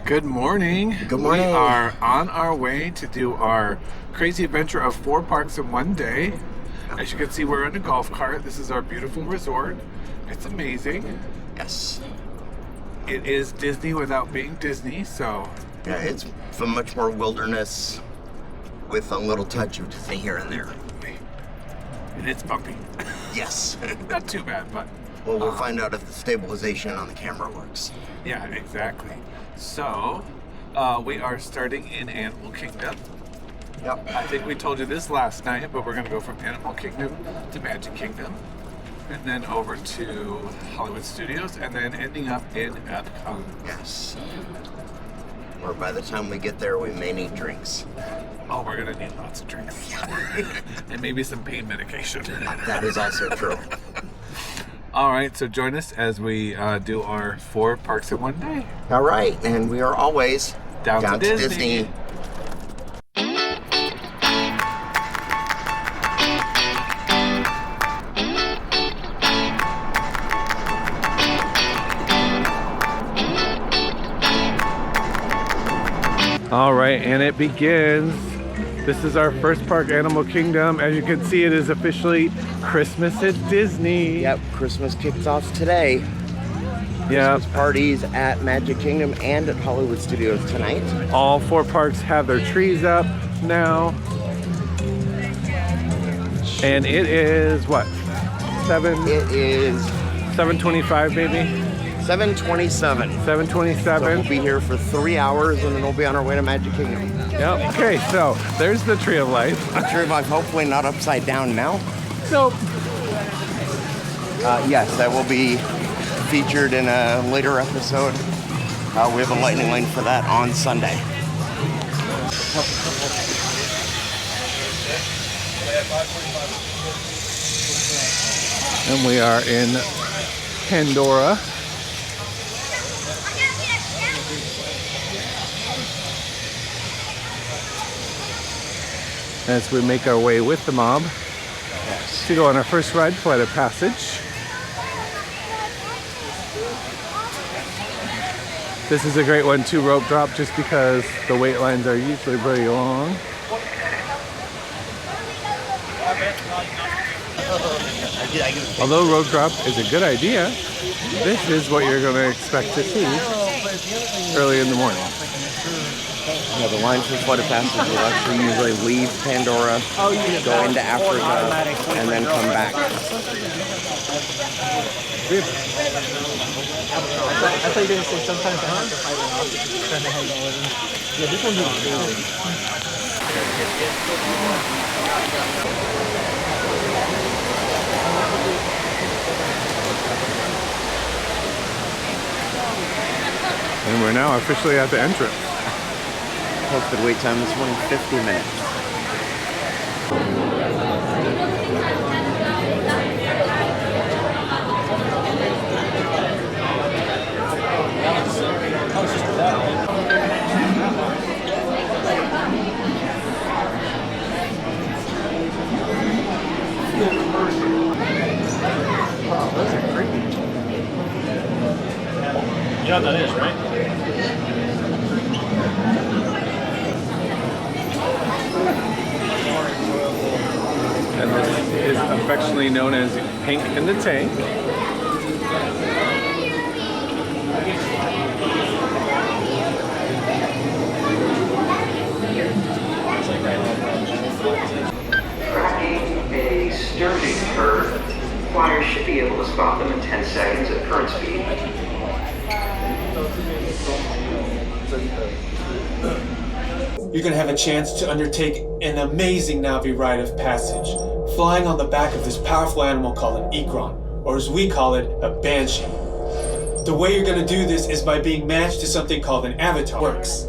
Good morning. Good morning. We are on our way to do our crazy adventure of 4 parks in one day. As you can see, we're in a golf cart. This is our beautiful resort. It's amazing. Yes. It is Disney without being Disney, so... Yeah, it's much more wilderness with a little touch of Disney here and there. And it's bumpy. Yes. Not too bad, but... Well, we'll find out if the stabilization on the camera works. Yeah, exactly. So, we are starting in Animal Kingdom. Yep. I think we told you this last night, but we're going to go from Animal Kingdom to Magic Kingdom, and then over to Hollywood Studios, and then ending up in EPCOT. Yes. Or by the time we get there, we may need drinks. Oh, we're going to need lots of drinks. And maybe some pain medication. That is also true. All right, so join us as we do our 4 parks in one day. All right, and we are always Down to Disney. All right, and it begins. This is our first park, Animal Kingdom. As you can see, it is officially Christmas at Disney. Yep, Christmas kicks off today. Yeah. Christmas parties at Magic Kingdom and at Hollywood Studios tonight. All 4 parks have their trees up now. And it is what? 7? It is 7:25 maybe? 7:27. 7:27. So we'll be here for 3 hours and then we'll be on our way to Magic Kingdom. Yep. Okay, so there's the Tree of Life. Tree of Life, hopefully not upside down now. Nope. Yes, that will be featured in a later episode. We have a lightning lane for that on Sunday. And we are in Pandora. As we make our way with the mob to go on our first ride, Flight of Passage. This is a great one too, rope drop, just because the wait lines are usually very long. Although rope drop is a good idea, this is what you're going to expect to see early in the morning. Yeah, the lines for Flight of Passage will actually usually leave Pandora, go into Africa, and then come back. I thought you were going to say sometimes I have to fight an ostrich trying to hang all of them. Yeah, this one's And we're now officially at the entrance. Posted wait time this morning, 50 minutes. Wow, those are creepy. You know what that is, right? And this is affectionately known as Pink in the Tank. Tracking a sturgeon herd, flyers should be able to spot them in 10 seconds at current speed. You're going to have a chance to undertake an amazing Navi rite of passage, flying on the back of this powerful animal called an EPCOT, or as we call it, a banshee. The way you're going to do this is by being matched to something called an avatar. Works.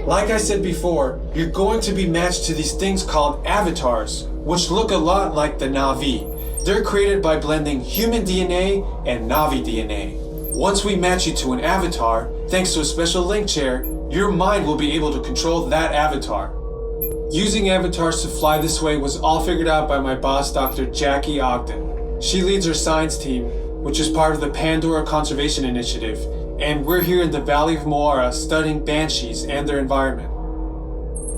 Like I said before, you're going to be matched to these things called avatars, which look a lot like the Navi. They're created by blending human DNA and Navi DNA. Once we match you to an avatar, thanks to a special link chair, your mind will be able to control that avatar. Using avatars to fly this way was all figured out by my boss, Dr. Jackie Ogden. She leads our science team, which is part of the Pandora Conservation Initiative, and we're here in the Valley of Moara studying banshees and their environment.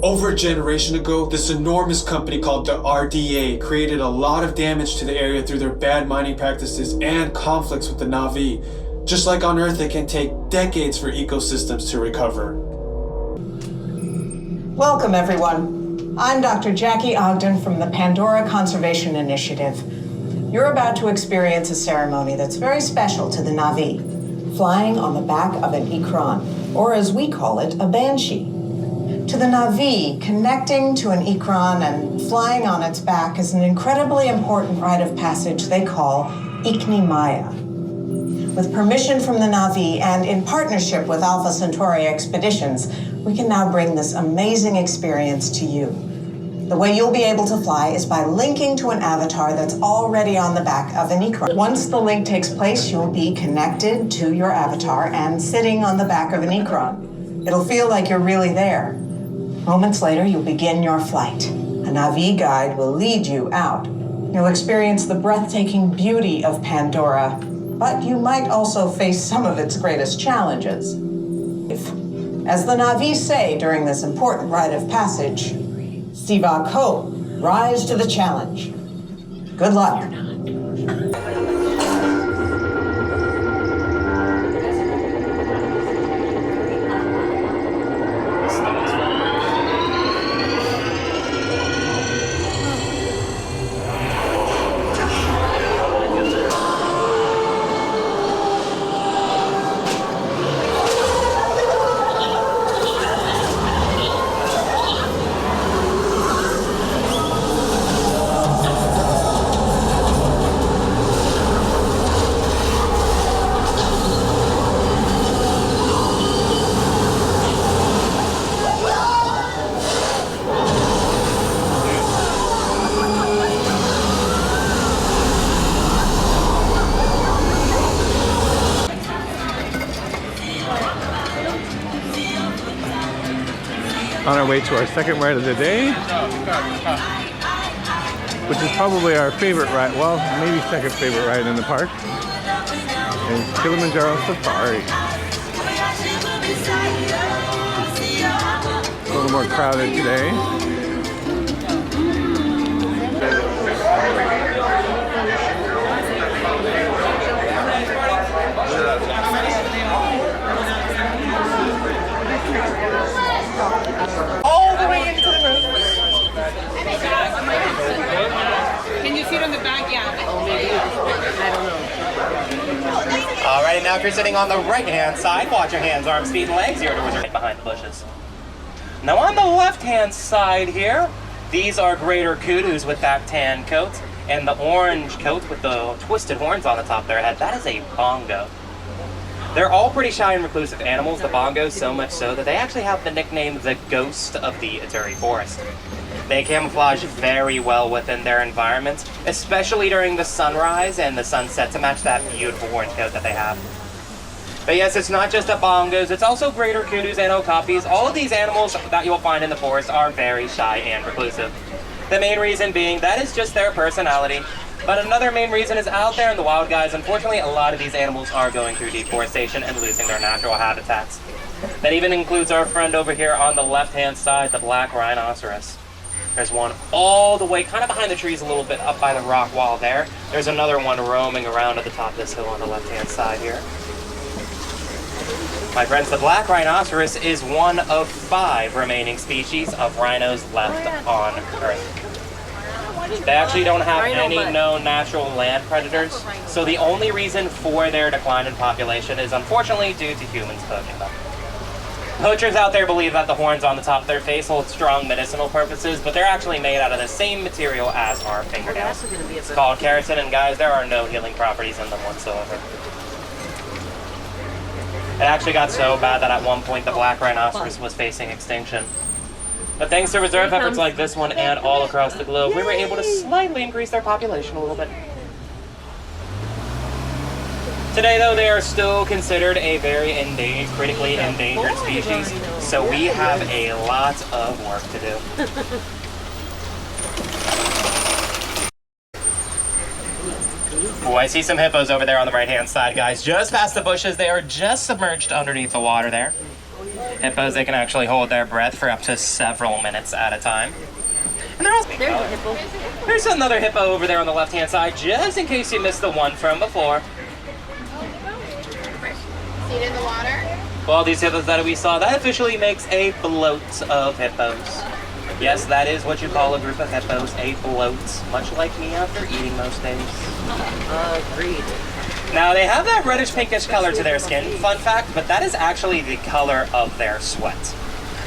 Over a generation ago, this enormous company called the RDA created a lot of damage to the area through their bad mining practices and conflicts with the Na'vi. Just like on Earth, it can take decades for ecosystems to recover. Welcome, everyone. I'm Dr. Jackie Ogden from the Pandora Conservation Initiative. You're about to experience a ceremony that's very special to the Na'vi, flying on the back of an Ikran, or as we call it, a banshee. To the Na'vi, connecting to an Ikran and flying on its back is an incredibly important rite of passage they call Ikni Maya. With permission from the Na'vi and in partnership with Alpha Centauri Expeditions, we can now bring this amazing experience to you. The way you'll be able to fly is by linking to an avatar that's already on the back of an Ikran. Once the link takes place, you'll be connected to your avatar and sitting on the back of an Ikran. It'll feel like you're really there. Moments later, you'll begin your flight. A Na'vi guide will lead you out. You'll experience the breathtaking beauty of Pandora, but you might also face some of its greatest challenges. As the Na'vi say during this important rite of passage, Siva Ko, rise to the challenge. Good luck. On our way to our second ride of the day, which is probably our favorite ride, well, maybe second favorite ride in the park, is Kilimanjaro Safari. A little more crowded today. All the way into the room. Can you sit on the back? Yeah. I don't know. All right, now if you're sitting on the right-hand side, watch your hands, arms, feet, and legs. Your doors are right behind the bushes. Now on the left-hand side here, these are greater kudus with that tan coat, and the orange coat with the twisted horns on the top of their head. That is a bongo. They're all pretty shy and reclusive animals, the bongos, so much so that they actually have the nickname the Ghost of the Aturi Forest. They camouflage very well within their environment, especially during the sunrise and the sunset to match that beautiful orange coat that they have. But yes, it's not just the bongos, it's also greater kudus and okapis. All of these animals that you'll find in the forest are very shy and reclusive. The main reason being that is just their personality. But another main reason is out there in the wild, guys. Unfortunately, a lot of these animals are going through deforestation and losing their natural habitats. That even includes our friend over here on the left-hand side, the black rhinoceros. There's one all the way kind of behind the trees a little bit up by the rock wall there. There's another one roaming around at the top of this hill on the left-hand side here. My friends, the black rhinoceros is one of 5 remaining species of rhinos left on Earth. They actually don't have any known natural land predators, so the only reason for their decline in population is unfortunately due to humans poaching them. Poachers out there believe that the horns on the top of their face hold strong medicinal purposes, but they're actually made out of the same material as our fingernails. It's called keratin, and guys, there are no healing properties in them whatsoever. It actually got so bad that at one point the black rhinoceros was facing extinction. But thanks to reserve efforts like this one and all across the globe, we were able to slightly increase their population a little bit. Today, though, they are still considered a very critically endangered species, so we have a lot of work to do. Oh, I see some hippos over there on the right-hand side, guys. Just past the bushes, they are just submerged underneath the water there. Hippos, they can actually hold their breath for up to several minutes at a time. And there's a hippo. There's another hippo over there on the left-hand side, just in case you missed the one from before. See it in the water? Well, these hippos that we saw, that officially makes a float of hippos. Yes, that is what you call a group of hippos, a float, much like me after eating most days. Agreed. Now, they have that reddish pinkish color to their skin, fun fact, but that is actually the color of their sweat.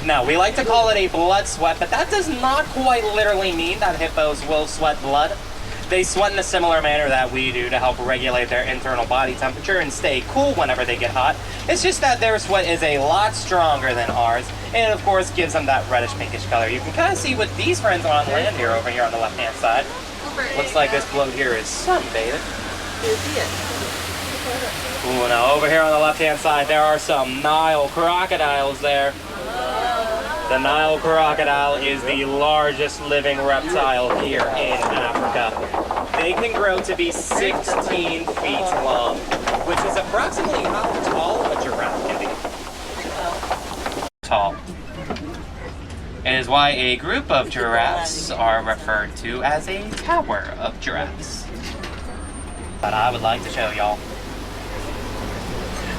Now, we like to call it a blood sweat, but that does not quite literally mean that hippos will sweat blood. They sweat in a similar manner that we do to help regulate their internal body temperature and stay cool whenever they get hot. It's just that their sweat is a lot stronger than ours, and of course gives them that reddish pinkish color. You can kind of see what these friends on land here over here on the left-hand side. Looks like this float here is sunbathing. Ooh, now over here on the left-hand side, there are some Nile crocodiles there. The Nile crocodile is the largest living reptile here in Africa. They can grow to be 16 feet long, which is approximately how tall a giraffe can be. Tall. It is why a group of giraffes are referred to as a tower of giraffes. But I would like to show y'all.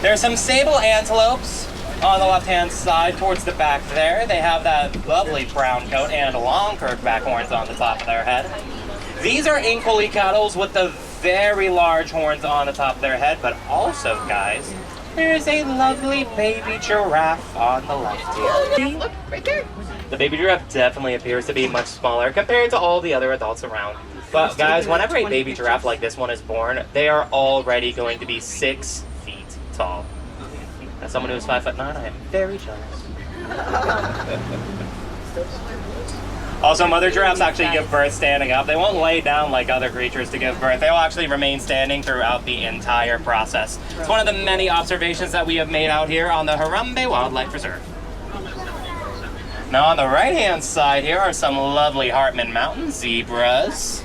There are some sable antelopes on the left-hand side towards the back there. They have that lovely brown coat and long curved back horns on the top of their head. These are inquilicattles with the very large horns on the top of their head, but also, guys, there's a lovely baby giraffe on the left here. Look, right there. The baby giraffe definitely appears to be much smaller compared to all the other adults around. But guys, whenever a baby giraffe like this one is born, they are already going to be 6 feet tall. As someone who is 5'9", I am very jealous. Also, mother giraffes actually give birth standing up. They won't lay down like other creatures to give birth. They will actually remain standing throughout the entire process. It's one of the many observations that we have made out here on the Harambe Wildlife Reserve. Now on the right-hand side here are some lovely Hartman Mountain zebras.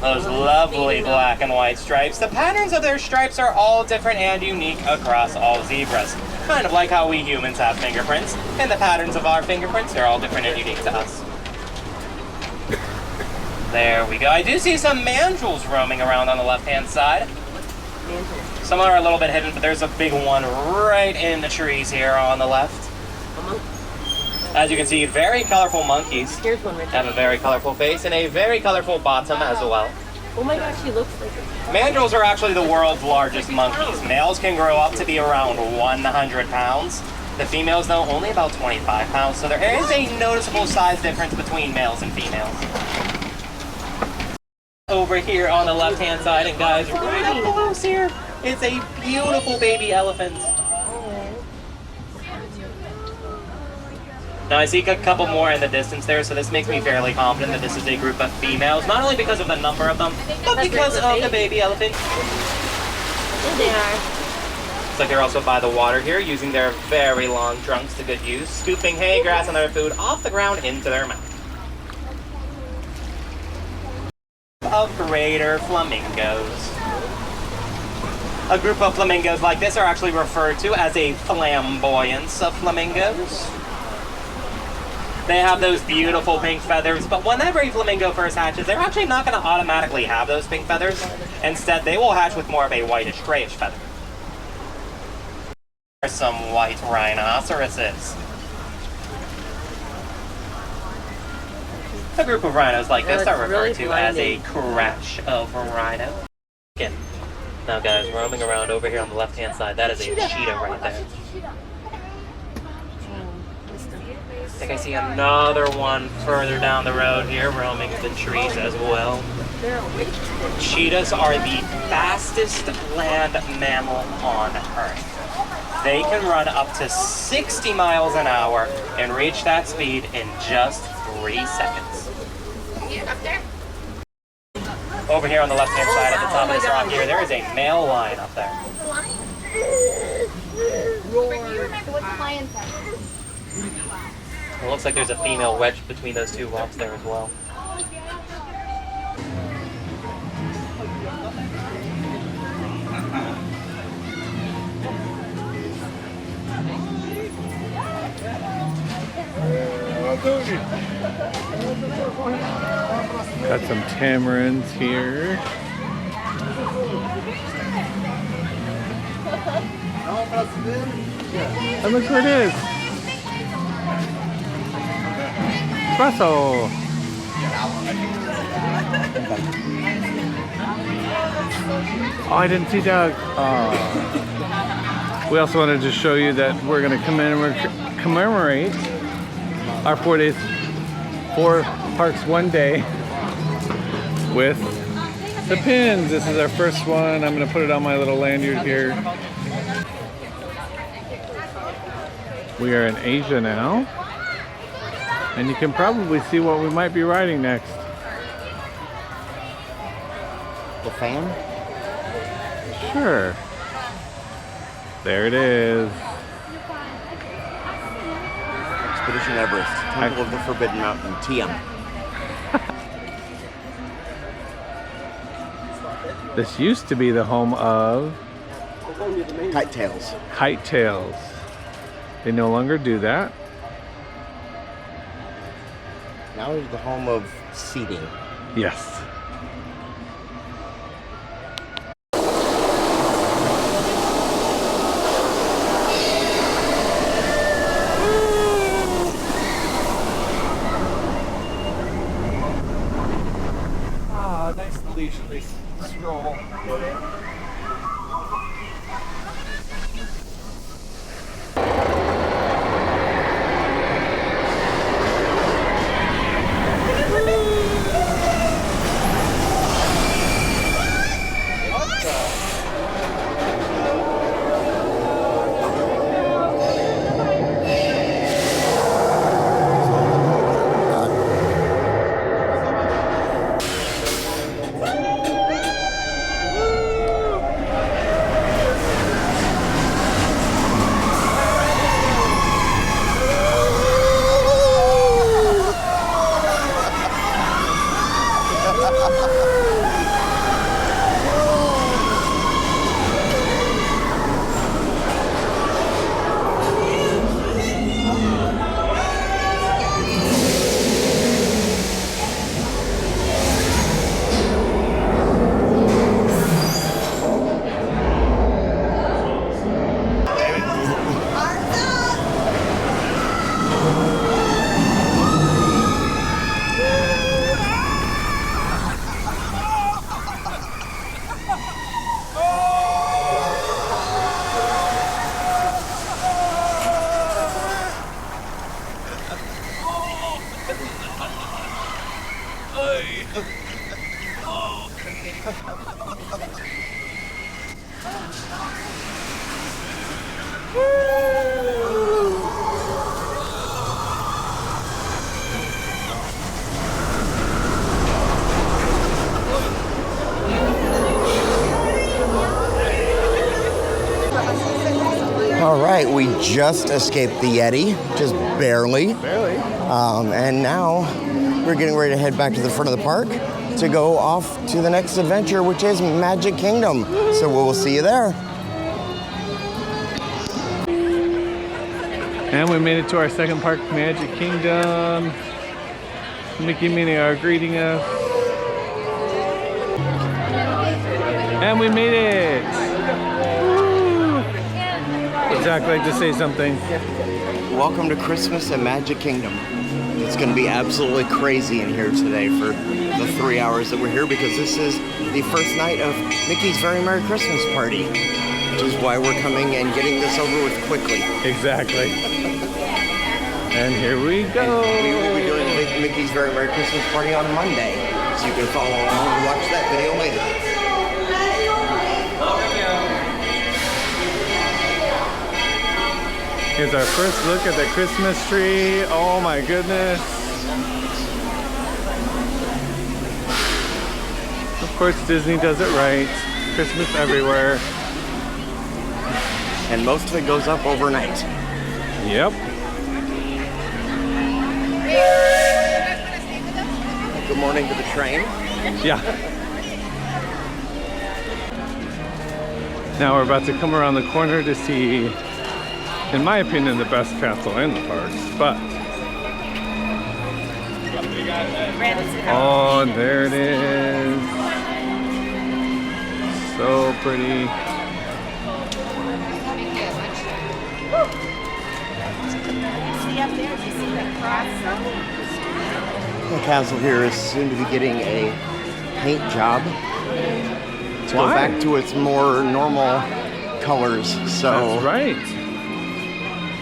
Those lovely black and white stripes. The patterns of their stripes are all different and unique across all zebras. Kind of like how we humans have fingerprints, and the patterns of our fingerprints are all different and unique to us. There we go. I do see some mandrills roaming around on the left-hand side. Some are a little bit hidden, but there's a big one right in the trees here on the left. As you can see, very colorful monkeys. Here's one right there. Have a very colorful face and a very colorful bottom as well. Oh my gosh, he looks like it. Mandrills are actually the world's largest monkeys. Males can grow up to be around 100 pounds. The females, though, only about 25 pounds, so there is a noticeable size difference between males and females. Over here on the left-hand side, and guys, right up close here, is a beautiful baby elephant. Now I see a couple more in the distance there, so this makes me fairly confident that this is a group of females, not only because of the number of them, but because of the baby elephant. There they are. Looks like they're also by the water here, using their very long trunks to good use, scooping hay, grass, and other food off the ground into their mouth. Of greater flamingos. A group of flamingos like this are actually referred to as a flamboyance of flamingos. They have those beautiful pink feathers, but whenever a flamingo first hatches, they're actually not going to automatically have those pink feathers. Instead, they will hatch with more of a whitish, grayish feather. There's some white rhinoceroses. A group of rhinos like this are referred to as a crash of rhino. Now guys, roaming around over here on the left-hand side, that is a cheetah right there. I think I see another one further down the road here, roaming the trees as well. Cheetahs are the fastest land mammal on Earth. They can run up to 60 miles an hour and reach that speed in just 3 seconds. Up there? Over here on the left-hand side at the top of this rock here, there is a male lion up there. You remember what the lion said? It looks like there's a female wedged between those two rocks there as well. Got some tamarinds here. And look where it is. Espresso. Oh, I didn't see Doug. Oh. We also wanted to show you that we're going to commemorate our 4 days, 4 parks, 1 day with the pins. This is our first one. I'm going to put it on my little lanyard here. We are in Asia now, and you can probably see what we might be riding next. The fan? Sure. There it is. Expedition Everest, Temple of the Forbidden Mountain, TM. This used to be the home of Kite Tails. Kite Tails. They no longer do that. Now it's the home of seating. Yes. Ah, nice leisurely stroll. All right, we just escaped the Yeti, just barely. Barely. And now we're getting ready to head back to the front of the park to go off to the next adventure, which is Magic Kingdom. So we'll see you there. And we made it to our second park, Magic Kingdom. Mickey and Minnie are greeting us. And we made it! Woo! Would Zach like to say something? Welcome to Christmas at Magic Kingdom. It's going to be absolutely crazy in here today for the 3 hours that we're here because this is the first night of Mickey's Very Merry Christmas Party, which is why we're coming and getting this over with quickly. Exactly. And here we go. And we will be doing Mickey's Very Merry Christmas Party on Monday, so you can follow along and watch that video later. Here's our first look at the Christmas tree. Oh my goodness. Of course, Disney does it right. Christmas everywhere. And most of it goes up overnight. Yep. Good morning to the train. Yeah. Now we're about to come around the corner to see, in my opinion, the best castle in the parks, but Oh, there it is. So pretty. The castle here is soon to be getting a paint job to go back to its more normal colors. So That's right.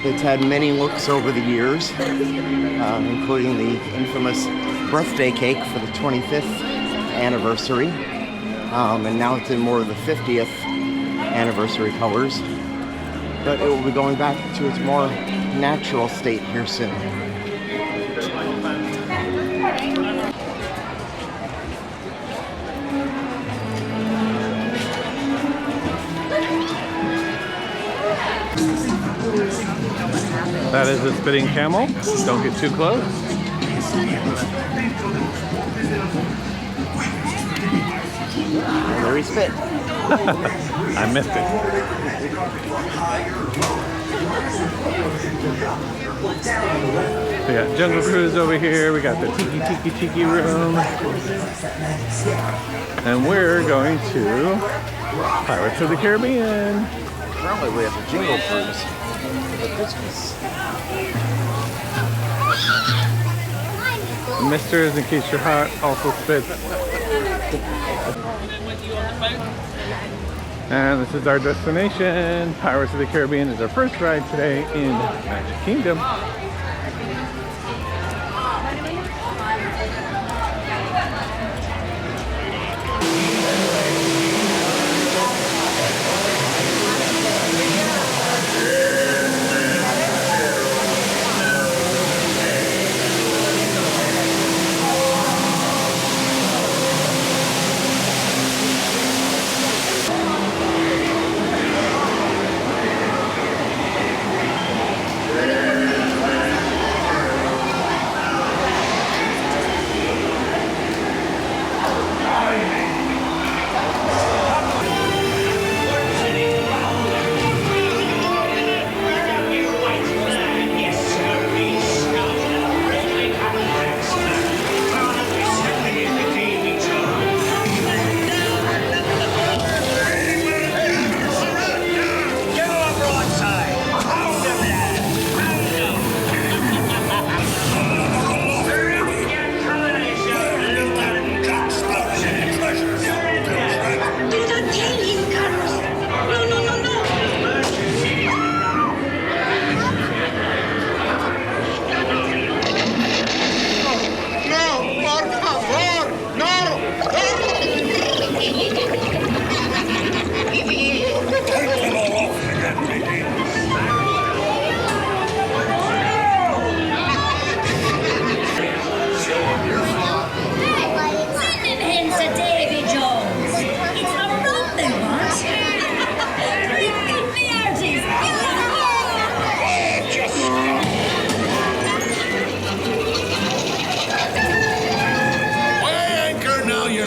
it's had many looks over the years, including the infamous birthday cake for the 25th anniversary. And now it's in more of the 50th anniversary colors. But it will be going back to its more natural state here soon. That is a spitting camel. Don't get too close. And there he spit. I missed it. We got Jungle Cruise over here. We got the Tiki room. And we're going to Pirates of the Caribbean. Apparently we have a Jingle Cruise for Christmas. Misters, in case your heart also spits. And this is our destination. Pirates of the Caribbean is our first ride today in Magic Kingdom.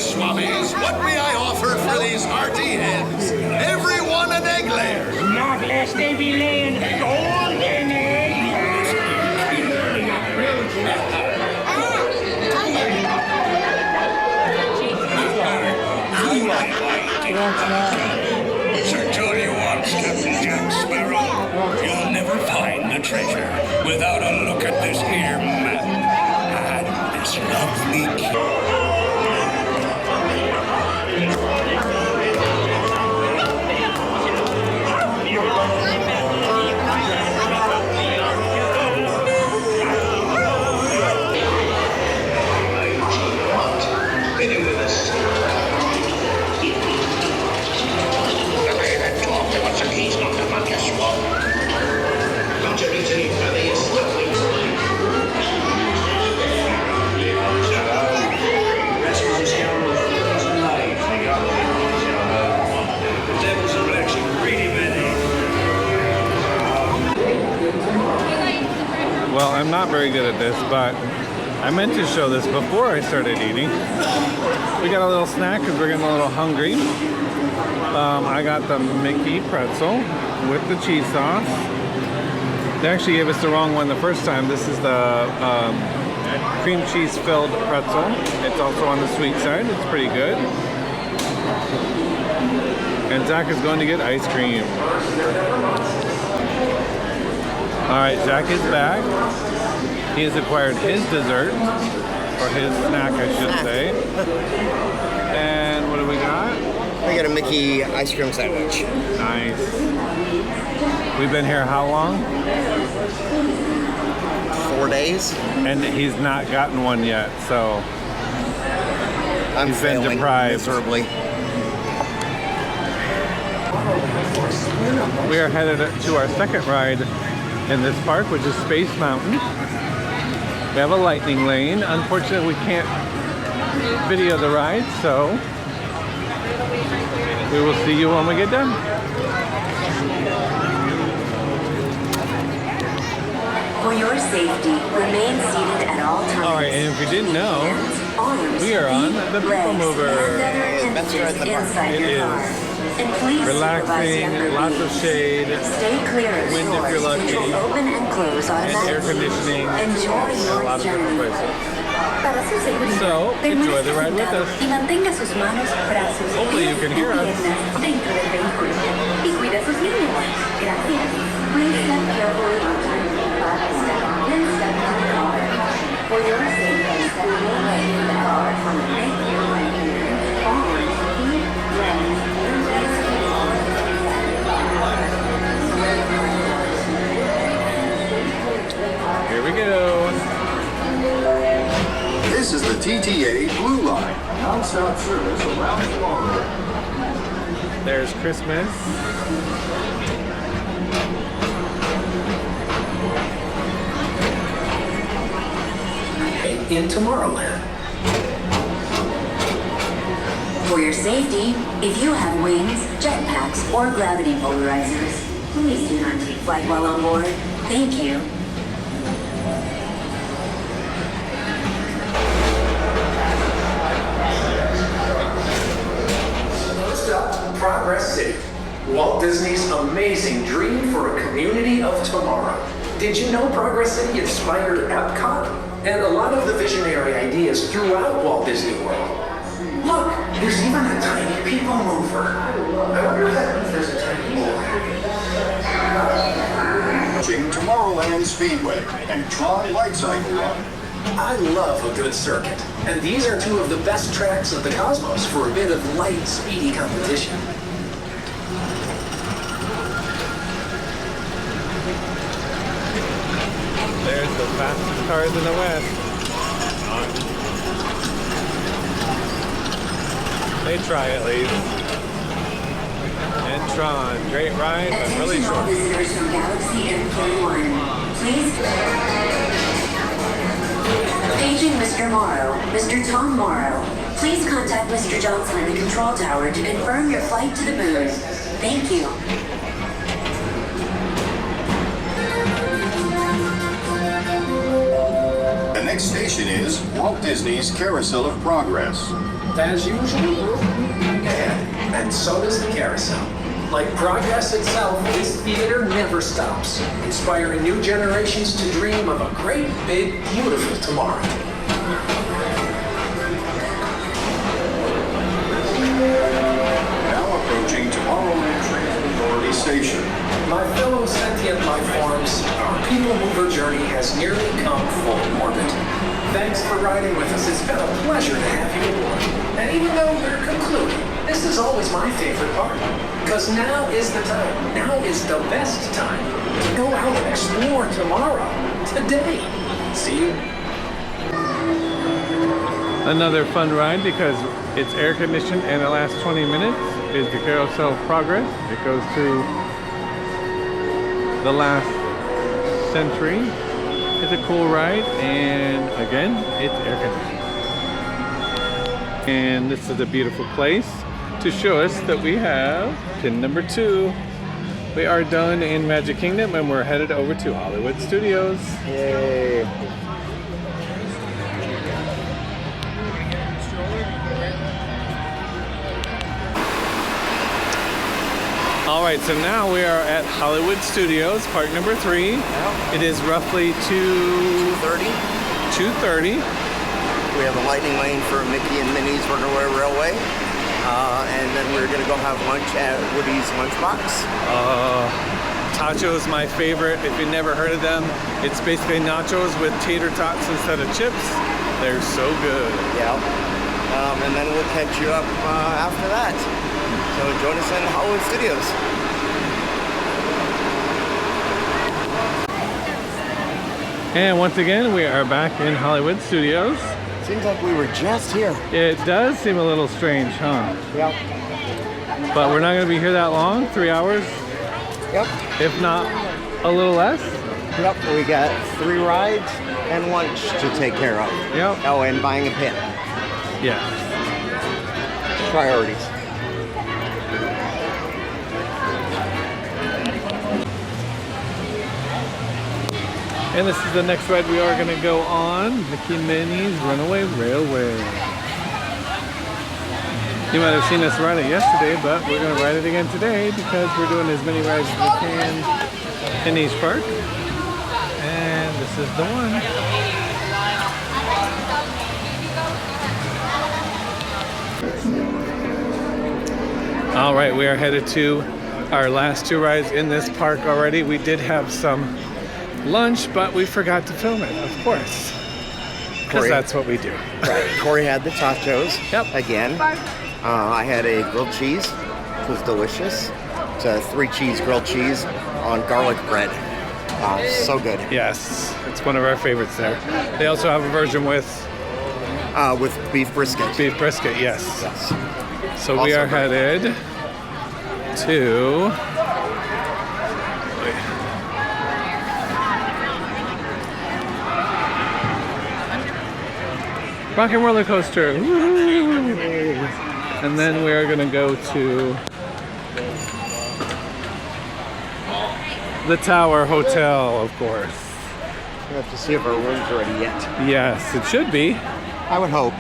Swabbies, what may I offer for these hearty hens? Every one an egg layer. Not lest they be laying golden eggs. Sir Tony wants Captain Jack Sparrow. You'll never find the treasure without a look at this here map. And this lovely Well, I'm not very good at this, but I meant to show this before I started eating. We got a little snack because we're getting a little hungry. I got the Mickey pretzel with the cheese sauce. They actually gave us the wrong one the first time. This is the cream cheese filled pretzel. It's also on the sweet side. It's pretty good. And Zach is going to get ice cream. Alright, Zach is back. He has acquired his dessert, or his snack I should say. And what do we got? I got a Mickey ice cream sandwich. Nice. We've been here how long? 4 days. And he's not gotten one yet, so He's been deprived. Miserably. We are headed to our second ride in this park, which is Space Mountain. We have a lightning lane. Unfortunately, we can't video the ride, so we will see you when we get done. For your safety, remain seated at all times. All right, and if you didn't know, we are on the People Mover. It is relaxing, lots of shade, Stay clear of wind if you're lucky, open and close and automatically. air conditioning, Enjoy and a your lot of different journey. places. Para su seguridad, So, enjoy the ride with us. y mantenga sus manos, brazos, Hopefully you can hear us. piernas dentro del vehículo. Y cuida sus niños. Gracias. Please step carefully onto the platform and step to the car. For your safety, step away from the car from the brake line. Forward, feet, legs, Here we go. This is the TTA Blue Line, non-stop service around Florida. There's Christmas. In Tomorrowland. For your safety, if you have wings, jetpacks, or gravity polarizers, please do not take flight while on board. Thank you. First up, Progress City. Walt Disney's amazing dream for a community of tomorrow. Did you know Progress City inspired EPCOT? And a lot of the visionary ideas throughout Walt Disney World. Look, there's even a tiny people mover. I wonder if that means there's a tiny Watching Tomorrowland Speedway and Tron Light Cycle Run. I love a good circuit, and these are two of the best tracks of the cosmos for a bit of light, speedy competition. There's the fastest cars in the West. They try at least. And Tron, great ride, but really Attention all short. visitors from Galaxy Airport 1. Please. Paging Mr. Morrow, Mr. Tom Morrow. Please contact Mr. Johnson in the control tower to confirm your flight to the moon. Thank you. The next station is Walt Disney's Carousel of Progress. As usual, and so does the carousel. Like Progress itself, this theater never stops, inspiring new generations to dream of a great, big, beautiful tomorrow. Now approaching Tomorrowland Transit Authority Station. My fellow sentient life forms, our people mover journey has nearly come full orbit. Thanks for riding with us. It's been a pleasure to have you aboard. And even though we're concluding, this is always my favorite part. Because now is the time. Now is the best time to go out and explore tomorrow. Today. See you. Another fun ride because it's air conditioned and it lasts 20 minutes is the Carousel of Progress. It goes to the last century. It's a cool ride, and again, it's air conditioned. And this is a beautiful place to show us that we have pin number 2. We are done in Magic Kingdom and we're headed over to Hollywood Studios. Yay! All right, so now we are at Hollywood Studios, park number 3. It is roughly 2:30. 2:30. We have a lightning lane for Mickey and Minnie's Runaway Railway. And then we're gonna go have lunch at Woody's Lunchbox. Tacho is my favorite. If you've never heard of them, it's basically nachos with tater tots instead of chips. They're so good. Yeah. And then we'll catch you up after that. So join us in Hollywood Studios. And once again, we are back in Hollywood Studios. Seems like we were just here. It does seem a little strange, huh? Yep. But we're not going to be here that long, 3 hours. Yep. If not a little less. Yep. We got 3 rides and lunch to take care of. Yep. Oh, and buying a pin. Yeah. Priorities. And this is the next ride we are going to go on, Mickey and Minnie's Runaway Railway. You might have seen us ride it yesterday, but we're going to ride it again today because we're doing as many rides as we can in each park. And this is the one. All right, we are headed to our last 2 rides in this park already. We did have some lunch, but we forgot to film it, of course, because that's what we do. Right. Corey had the tachos. Yep. Again. I had a grilled cheese, which was delicious. It's a 3-cheese grilled cheese on garlic bread. So good. Yes, it's one of our favorites there. They also have a version with beef brisket. Beef brisket, yes. Yes. So Also we are great. headed to Rock and Roller Coaster. Woo! And then we are going to go to the Tower Hotel, of course. We have to see if our room's ready yet. Yes, it should be. I would hope.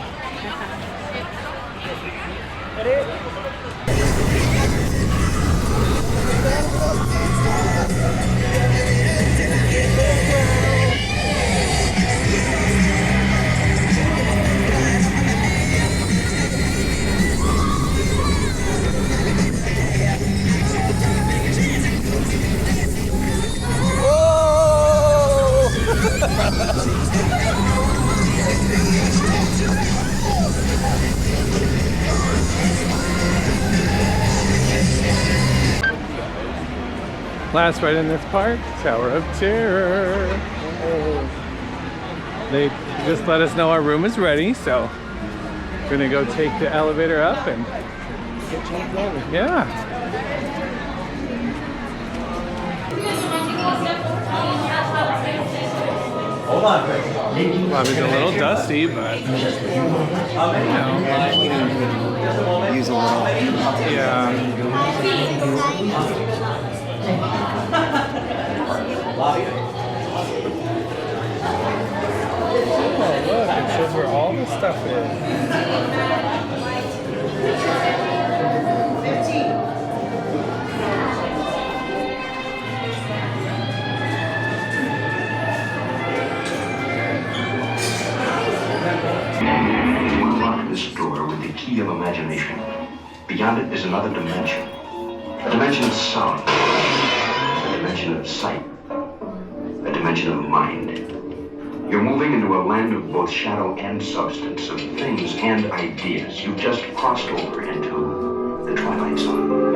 Last ride in this park, Tower of Terror. They just let us know our room is ready, so we're gonna go take the elevator up and yeah. Hold on, Probably a little dusty, but you know. Use a little. Yeah. Oh, look, it shows where all the stuff is. You unlock this door with the key of imagination. Beyond it is another dimension. A dimension of sound. A dimension of sight. A dimension of mind. You're moving into a land of both shadow and substance, of things and ideas. You've just crossed over into the Twilight Zone.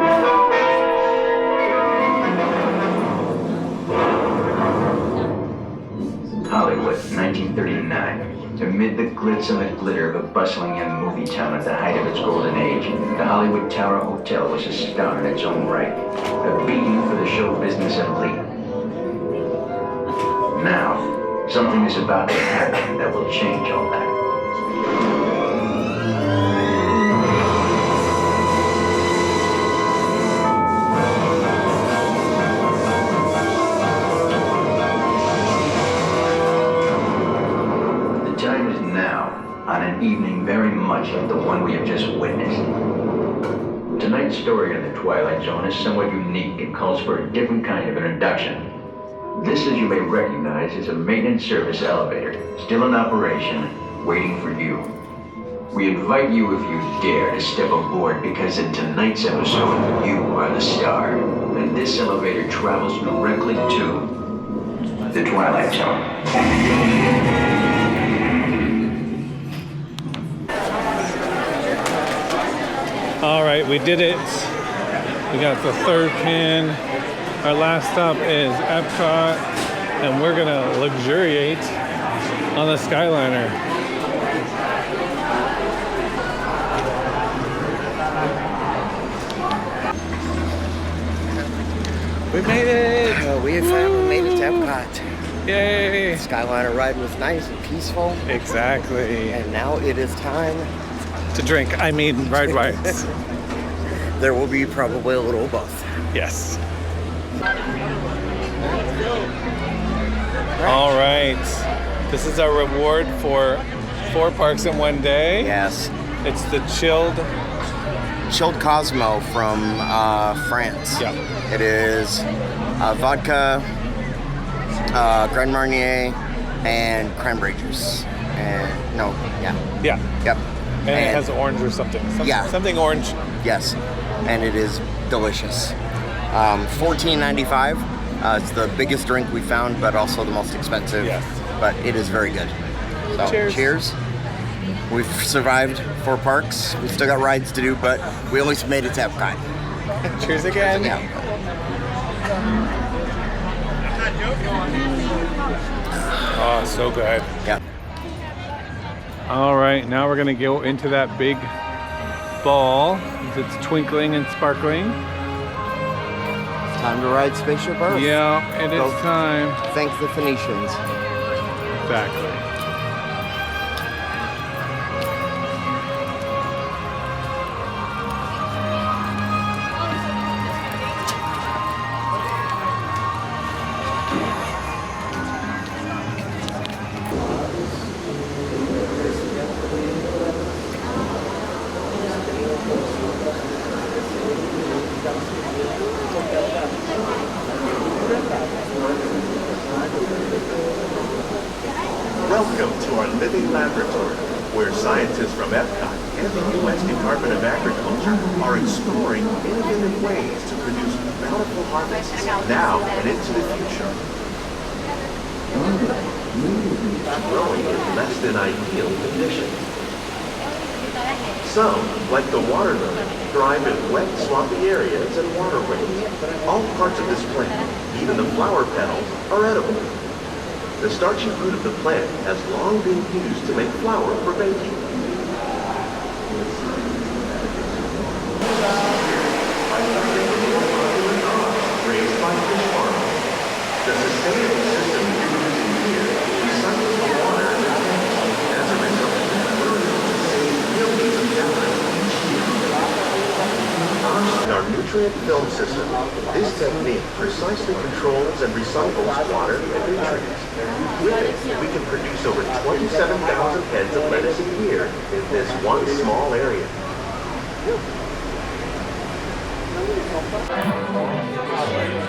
Hollywood, 1939. Amid the glitz and the glitter of a bustling young movie town at the height of its golden age, the Hollywood Tower Hotel was a star in its own right, a beacon for the show business elite. Now, something is about to happen that will change all that. On an evening very much like the one we have just witnessed. Tonight's story in the Twilight Zone is somewhat unique and calls for a different kind of introduction. This, as you may recognize, is a maintenance service elevator, still in operation, waiting for you. We invite you, if you dare, to step aboard because in tonight's episode, you are the star. And this elevator travels directly to the Twilight Zone. All right, we did it. We got the third pin. Our last stop is EPCOT, and we're gonna luxuriate on the Skyliner. We made it! We finally made it to EPCOT. Yay! The Skyliner ride was nice and peaceful. Exactly. And now it is time to drink. I mean, ride rides. There will be probably a little of both. Yes. All right. This is our reward for 4 parks in one day. Yes. It's the chilled Cosmo from France. Yeah. It is vodka, Grand Marnier, and cranberry juice. And no, yeah. Yeah. Yep. And it has orange or something. Yeah. Something orange. Yes. And it is delicious. $14.95. It's the biggest drink we found, but also the most expensive. Yes. But it is very good. So, cheers. We've survived 4 parks. We've still got rides to do, but we at least made it to Epcot. Cheers again. Yeah. Oh, so good. Yeah. All right, now we're gonna go into that big ball. It's twinkling and sparkling. Time to ride Spaceship Earth. Yeah, it is time. Thank the Phoenicians. Exactly. Welcome to our living laboratory, where scientists from EPCOT and the U.S. Department of Agriculture are exploring innovative ways to produce bountiful harvests now and into the future. Growing in less than ideal conditions. Some, like the water lily, thrive in wet, swampy areas and waterways. All parts of this plant, even the flower petals, are edible. The starchy root of the plant has long been used to make flour for baking. Raised by fish farmers, the sustainable system using here recycles the water in the tanks. As a result, we're able to save millions of gallons each year. In our nutrient film system, this technique precisely controls and recycles water and nutrients. With it, we can produce over 27,000 heads of lettuce a year in this one small area.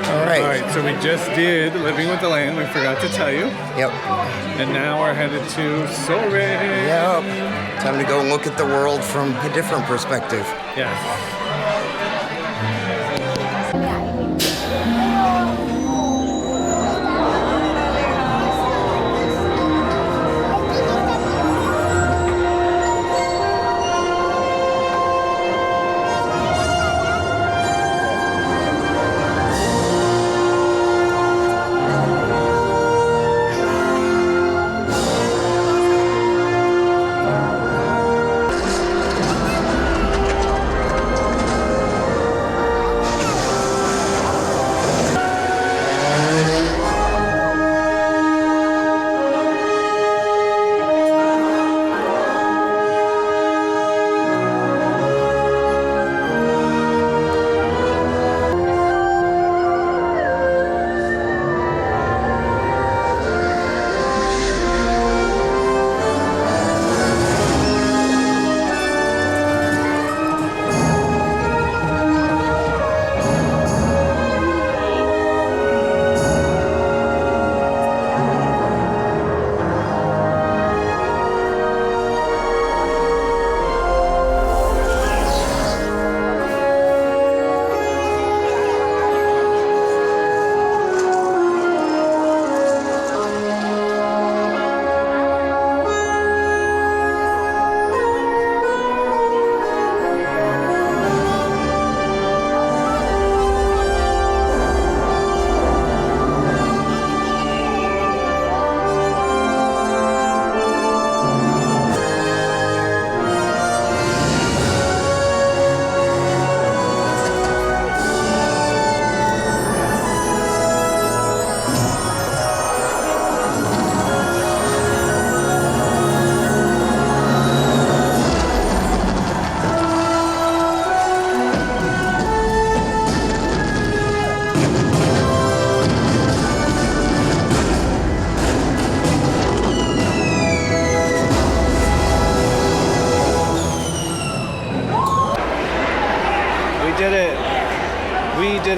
All right. All right, so we just did Living with the Land. We forgot to tell you. Yep. And now we're headed to Sorry. Yep. Time to go look at the world from a different perspective. Yes.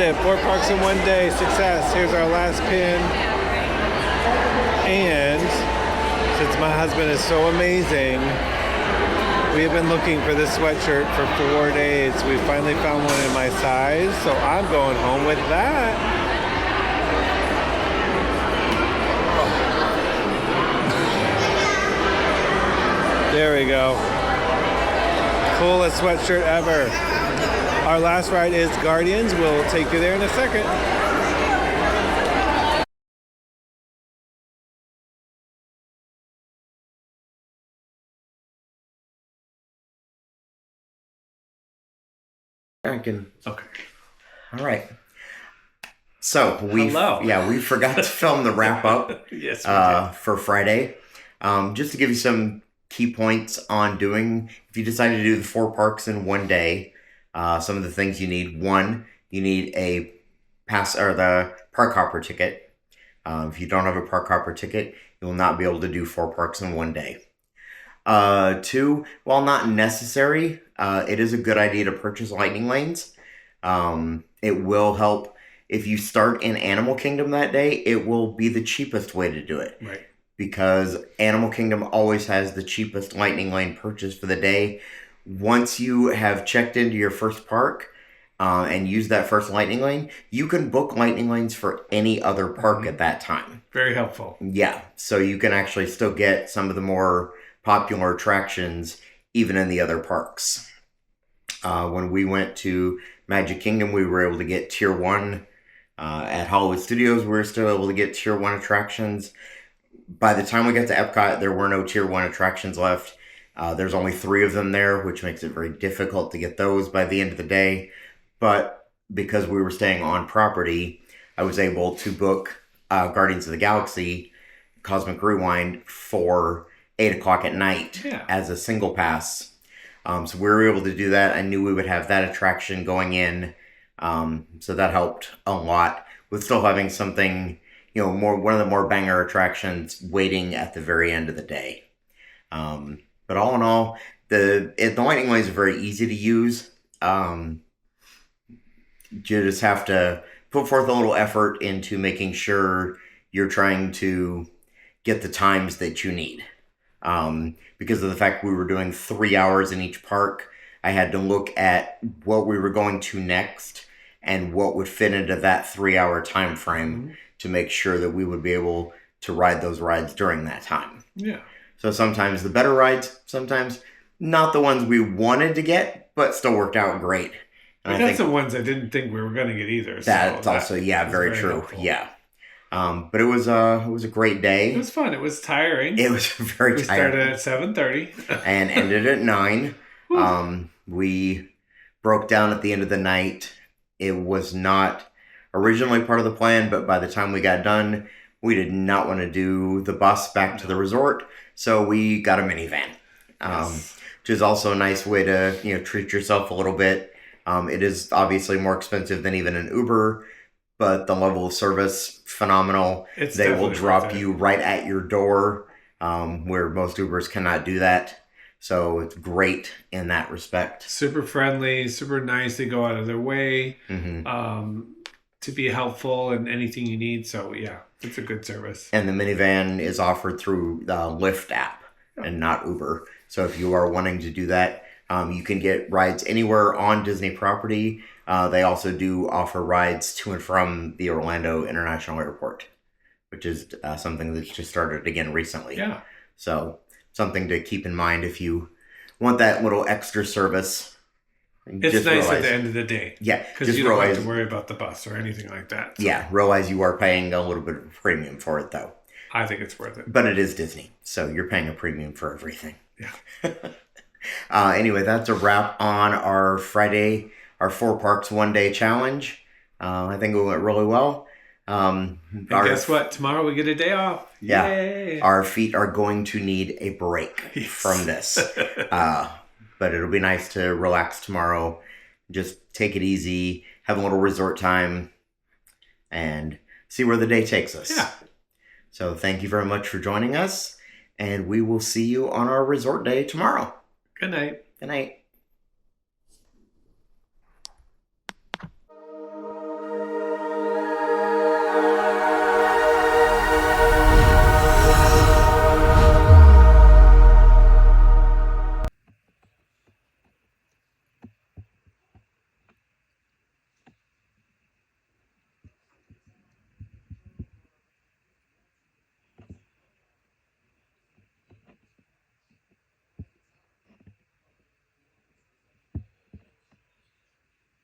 it. 4 parks in 1 day. Success. Here's our last pin. And since my husband is so amazing, we have been looking for this sweatshirt for 4 days. We finally found one in my size, so I'm going home with that. There we go. Coolest sweatshirt ever. Our last ride is Guardians. We'll take you there in a second. Okay. All right. So we forgot to film the wrap up Yes, for Friday. Just to give you some key points on doing, if you decide to do the 4 parks in 1 day, some of the things you need. 1, you need a pass or the park hopper ticket. If you don't have a park hopper ticket, you will not be able to do 4 parks in 1 day. 2, while not necessary, it is a good idea to purchase lightning lanes. It will help if you start in Animal Kingdom that day. It will be the cheapest way to do it. Right. Because Animal Kingdom always has the cheapest lightning lane purchase for the day. Once you have checked into your first park and used that first lightning lane, you can book lightning lanes for any other park at that time. Very helpful. Yeah, so you can actually still get some of the more popular attractions even in the other parks. When we went to Magic Kingdom, we were able to get Tier 1. At Hollywood Studios, we were still able to get Tier 1 attractions. By the time we got to Epcot, there were no Tier 1 attractions left. There's only 3 of them there, which makes it very difficult to get those by the end of the day. But because we were staying on property, I was able to book Guardians of the Galaxy Cosmic Rewind for 8 o'clock at night as a single pass. So we were able to do that. I knew we would have that attraction going in. So that helped a lot with still having something, one of the more banger attractions waiting at the very end of the day. But all in all, the lightning lanes are very easy to use. You just have to put forth a little effort into making sure you're trying to get the times that you need. Because of the fact we were doing 3 hours in each park, I had to look at what we were going to next and what would fit into that 3-hour time frame to make sure that we would be able to ride those rides during that time. Yeah. So sometimes the better rides, sometimes not the ones we wanted to get, but still worked out great. And I think the ones I didn't think we were going to get either. That's also, very true. Helpful. Yeah. But it was a great day. It was fun. It was tiring. It was very tiring. We started at 7:30 and ended at 9. We broke down at the end of the night. It was not originally part of the plan, but by the time we got done, we did not want to do the bus back to the resort, so we got a minivan, which is also a nice way to treat yourself a little bit. It is obviously more expensive than even an Uber, but the level of service, phenomenal. They will drop you right at your door, where most Ubers cannot do that. So it's great in that respect. Super friendly, super nice. They go out of their way to be helpful in anything you need. So yeah, it's a good service. And the minivan is offered through the Lyft app and not Uber. So if you are wanting to do that, you can get rides anywhere on Disney property. They also do offer rides to and from the Orlando International Airport, which is something that's just started again recently. Yeah. So something to keep in mind if you want that little extra service. It's nice at the end of the day. Yeah. Because you don't have to worry about the bus or anything like that. So. Yeah. Realize you are paying a little bit of a premium for it, though. I think it's worth it. But it is Disney, so you're paying a premium for everything. Yeah. Anyway, that's a wrap on our Friday, our 4 parks 1 day challenge. I think it went really well. And guess what? Tomorrow we get a day off. Yeah. Yay. Our feet are going to need a break from this. But it'll be nice to relax tomorrow. Just take it easy, have a little resort time, and see where the day takes us. Yeah. So thank you very much for joining us, and we will see you on our resort day tomorrow. Good night. Good night.